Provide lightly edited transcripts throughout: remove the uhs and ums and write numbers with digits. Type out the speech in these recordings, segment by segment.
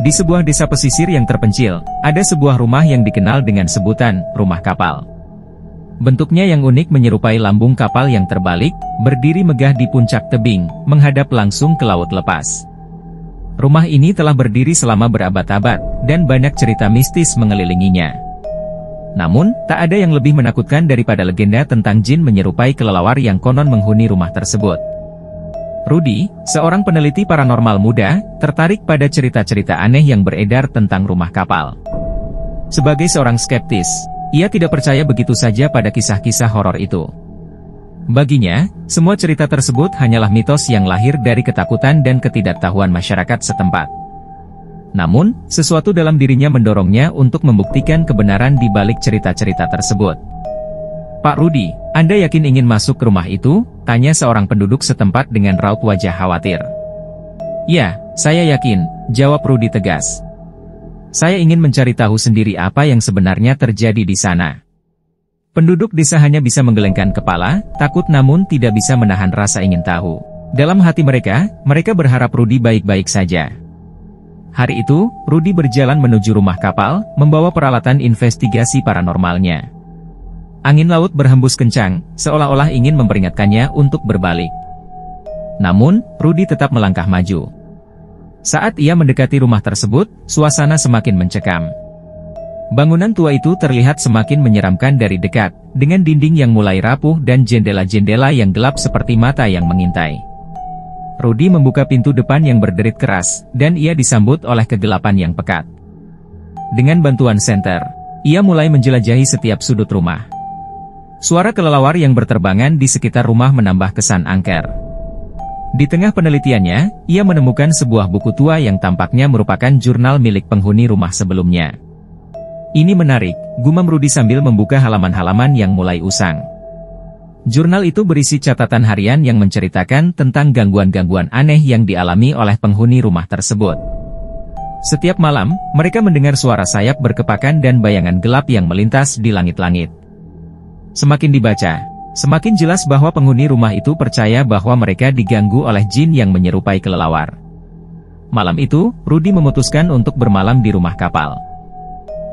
Di sebuah desa pesisir yang terpencil, ada sebuah rumah yang dikenal dengan sebutan rumah kapal. Bentuknya yang unik menyerupai lambung kapal yang terbalik, berdiri megah di puncak tebing, menghadap langsung ke laut lepas. Rumah ini telah berdiri selama berabad-abad, dan banyak cerita mistis mengelilinginya. Namun, tak ada yang lebih menakutkan daripada legenda tentang jin menyerupai kelelawar yang konon menghuni rumah tersebut. Rudy, seorang peneliti paranormal muda, tertarik pada cerita-cerita aneh yang beredar tentang rumah kapal. Sebagai seorang skeptis, ia tidak percaya begitu saja pada kisah-kisah horor itu. Baginya, semua cerita tersebut hanyalah mitos yang lahir dari ketakutan dan ketidaktahuan masyarakat setempat. Namun, sesuatu dalam dirinya mendorongnya untuk membuktikan kebenaran di balik cerita-cerita tersebut. "Pak Rudy, Anda yakin ingin masuk ke rumah itu?" tanya seorang penduduk setempat dengan raut wajah khawatir. "Ya, saya yakin," jawab Rudy tegas. "Saya ingin mencari tahu sendiri apa yang sebenarnya terjadi di sana." Penduduk desa hanya bisa menggelengkan kepala, takut namun tidak bisa menahan rasa ingin tahu. Dalam hati mereka berharap Rudy baik-baik saja. Hari itu, Rudy berjalan menuju rumah kapal, membawa peralatan investigasi paranormalnya. Angin laut berhembus kencang, seolah-olah ingin memperingatkannya untuk berbalik. Namun, Rudy tetap melangkah maju. Saat ia mendekati rumah tersebut, suasana semakin mencekam. Bangunan tua itu terlihat semakin menyeramkan dari dekat, dengan dinding yang mulai rapuh dan jendela-jendela yang gelap seperti mata yang mengintai. Rudy membuka pintu depan yang berderit keras, dan ia disambut oleh kegelapan yang pekat. Dengan bantuan senter, ia mulai menjelajahi setiap sudut rumah. Suara kelelawar yang berterbangan di sekitar rumah menambah kesan angker. Di tengah penelitiannya, ia menemukan sebuah buku tua yang tampaknya merupakan jurnal milik penghuni rumah sebelumnya. "Ini menarik," gumam Rudy sambil membuka halaman-halaman yang mulai usang. Jurnal itu berisi catatan harian yang menceritakan tentang gangguan-gangguan aneh yang dialami oleh penghuni rumah tersebut. Setiap malam, mereka mendengar suara sayap berkepakan dan bayangan gelap yang melintas di langit-langit. Semakin dibaca, semakin jelas bahwa penghuni rumah itu percaya bahwa mereka diganggu oleh jin yang menyerupai kelelawar. Malam itu, Rudy memutuskan untuk bermalam di rumah kapal.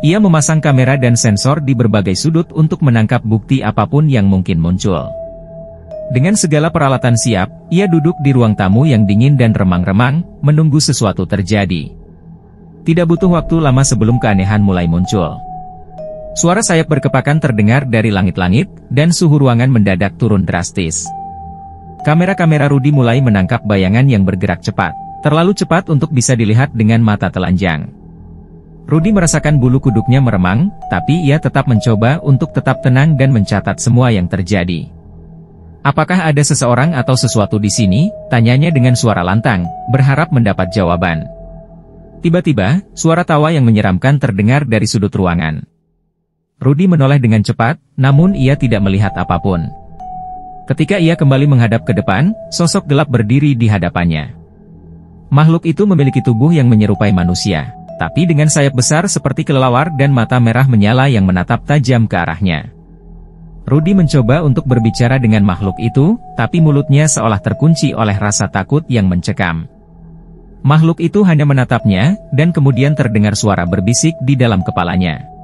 Ia memasang kamera dan sensor di berbagai sudut untuk menangkap bukti apapun yang mungkin muncul. Dengan segala peralatan siap, ia duduk di ruang tamu yang dingin dan remang-remang, menunggu sesuatu terjadi. Tidak butuh waktu lama sebelum keanehan mulai muncul. Suara sayap berkepakan terdengar dari langit-langit, dan suhu ruangan mendadak turun drastis. Kamera-kamera Rudy mulai menangkap bayangan yang bergerak cepat, terlalu cepat untuk bisa dilihat dengan mata telanjang. Rudy merasakan bulu kuduknya meremang, tapi ia tetap mencoba untuk tetap tenang dan mencatat semua yang terjadi. "Apakah ada seseorang atau sesuatu di sini?" tanyanya dengan suara lantang, berharap mendapat jawaban. Tiba-tiba, suara tawa yang menyeramkan terdengar dari sudut ruangan. Rudy menoleh dengan cepat, namun ia tidak melihat apapun. Ketika ia kembali menghadap ke depan, sosok gelap berdiri di hadapannya. Makhluk itu memiliki tubuh yang menyerupai manusia, tapi dengan sayap besar seperti kelelawar dan mata merah menyala yang menatap tajam ke arahnya. Rudy mencoba untuk berbicara dengan makhluk itu, tapi mulutnya seolah terkunci oleh rasa takut yang mencekam. Makhluk itu hanya menatapnya, dan kemudian terdengar suara berbisik di dalam kepalanya.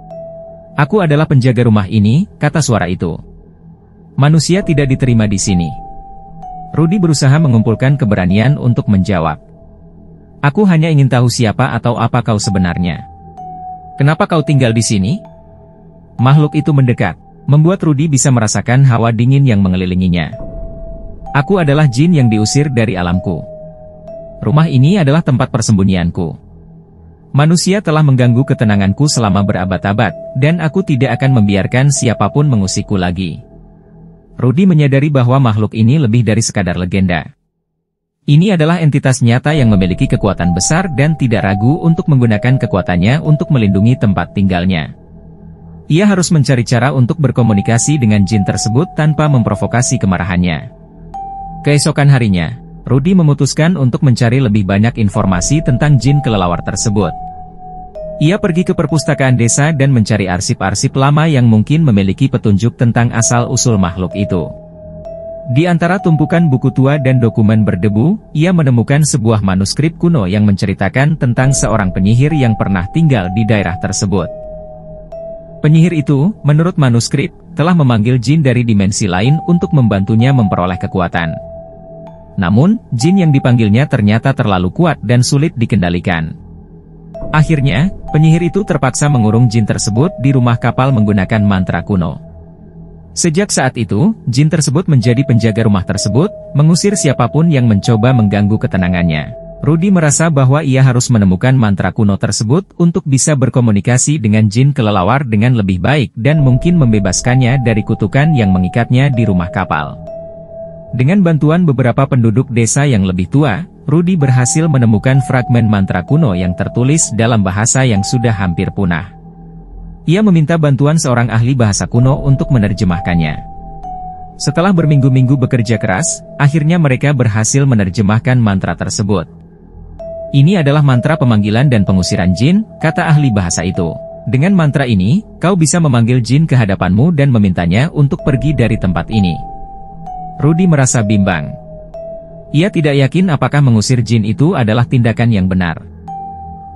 "Aku adalah penjaga rumah ini," kata suara itu. "Manusia tidak diterima di sini." Rudy berusaha mengumpulkan keberanian untuk menjawab. "Aku hanya ingin tahu siapa atau apa kau sebenarnya. Kenapa kau tinggal di sini?" Makhluk itu mendekat, membuat Rudy bisa merasakan hawa dingin yang mengelilinginya. "Aku adalah jin yang diusir dari alamku. Rumah ini adalah tempat persembunyianku. Manusia telah mengganggu ketenanganku selama berabad-abad, dan aku tidak akan membiarkan siapapun mengusikku lagi." Rudy menyadari bahwa makhluk ini lebih dari sekadar legenda. Ini adalah entitas nyata yang memiliki kekuatan besar dan tidak ragu untuk menggunakan kekuatannya untuk melindungi tempat tinggalnya. Ia harus mencari cara untuk berkomunikasi dengan jin tersebut tanpa memprovokasi kemarahannya. Keesokan harinya, Rudy memutuskan untuk mencari lebih banyak informasi tentang jin kelelawar tersebut. Ia pergi ke perpustakaan desa dan mencari arsip-arsip lama yang mungkin memiliki petunjuk tentang asal-usul makhluk itu. Di antara tumpukan buku tua dan dokumen berdebu, ia menemukan sebuah manuskrip kuno yang menceritakan tentang seorang penyihir yang pernah tinggal di daerah tersebut. Penyihir itu, menurut manuskrip, telah memanggil jin dari dimensi lain untuk membantunya memperoleh kekuatan. Namun, jin yang dipanggilnya ternyata terlalu kuat dan sulit dikendalikan. Akhirnya, penyihir itu terpaksa mengurung jin tersebut di rumah kapal menggunakan mantra kuno. Sejak saat itu, jin tersebut menjadi penjaga rumah tersebut, mengusir siapapun yang mencoba mengganggu ketenangannya. Rudy merasa bahwa ia harus menemukan mantra kuno tersebut untuk bisa berkomunikasi dengan jin kelelawar dengan lebih baik dan mungkin membebaskannya dari kutukan yang mengikatnya di rumah kapal. Dengan bantuan beberapa penduduk desa yang lebih tua, Rudy berhasil menemukan fragmen mantra kuno yang tertulis dalam bahasa yang sudah hampir punah. Ia meminta bantuan seorang ahli bahasa kuno untuk menerjemahkannya. Setelah berminggu-minggu bekerja keras, akhirnya mereka berhasil menerjemahkan mantra tersebut. Ini adalah mantra pemanggilan dan pengusiran jin, kata ahli bahasa itu. Dengan mantra ini, kau bisa memanggil jin ke hadapanmu dan memintanya untuk pergi dari tempat ini. Rudy merasa bimbang. Ia tidak yakin apakah mengusir jin itu adalah tindakan yang benar.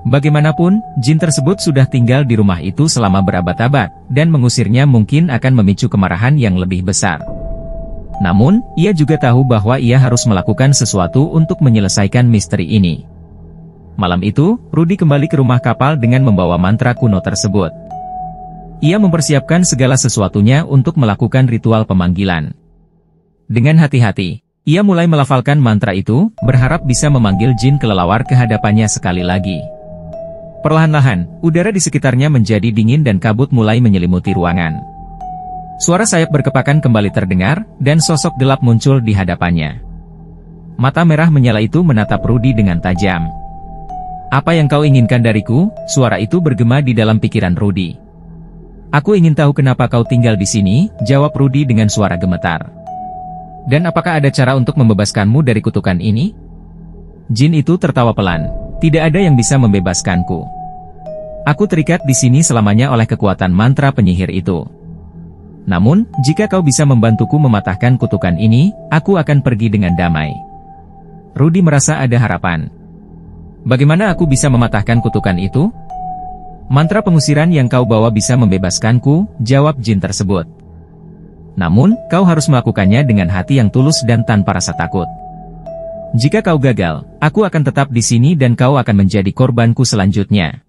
Bagaimanapun, jin tersebut sudah tinggal di rumah itu selama berabad-abad, dan mengusirnya mungkin akan memicu kemarahan yang lebih besar. Namun, ia juga tahu bahwa ia harus melakukan sesuatu untuk menyelesaikan misteri ini. Malam itu, Rudy kembali ke rumah kapal dengan membawa mantra kuno tersebut. Ia mempersiapkan segala sesuatunya untuk melakukan ritual pemanggilan. Dengan hati-hati, ia mulai melafalkan mantra itu, berharap bisa memanggil jin kelelawar ke hadapannya sekali lagi. Perlahan-lahan, udara di sekitarnya menjadi dingin dan kabut mulai menyelimuti ruangan. Suara sayap berkepakan kembali terdengar, dan sosok gelap muncul di hadapannya. Mata merah menyala itu menatap Rudy dengan tajam. "Apa yang kau inginkan dariku?" Suara itu bergema di dalam pikiran Rudy. "Aku ingin tahu kenapa kau tinggal di sini," jawab Rudy dengan suara gemetar. "Dan apakah ada cara untuk membebaskanmu dari kutukan ini?" Jin itu tertawa pelan. "Tidak ada yang bisa membebaskanku. Aku terikat di sini selamanya oleh kekuatan mantra penyihir itu. Namun, jika kau bisa membantuku mematahkan kutukan ini, aku akan pergi dengan damai." Rudy merasa ada harapan. "Bagaimana aku bisa mematahkan kutukan itu?" "Mantra pengusiran yang kau bawa bisa membebaskanku," jawab jin tersebut. "Namun, kau harus melakukannya dengan hati yang tulus dan tanpa rasa takut. Jika kau gagal, aku akan tetap di sini dan kau akan menjadi korbanku selanjutnya."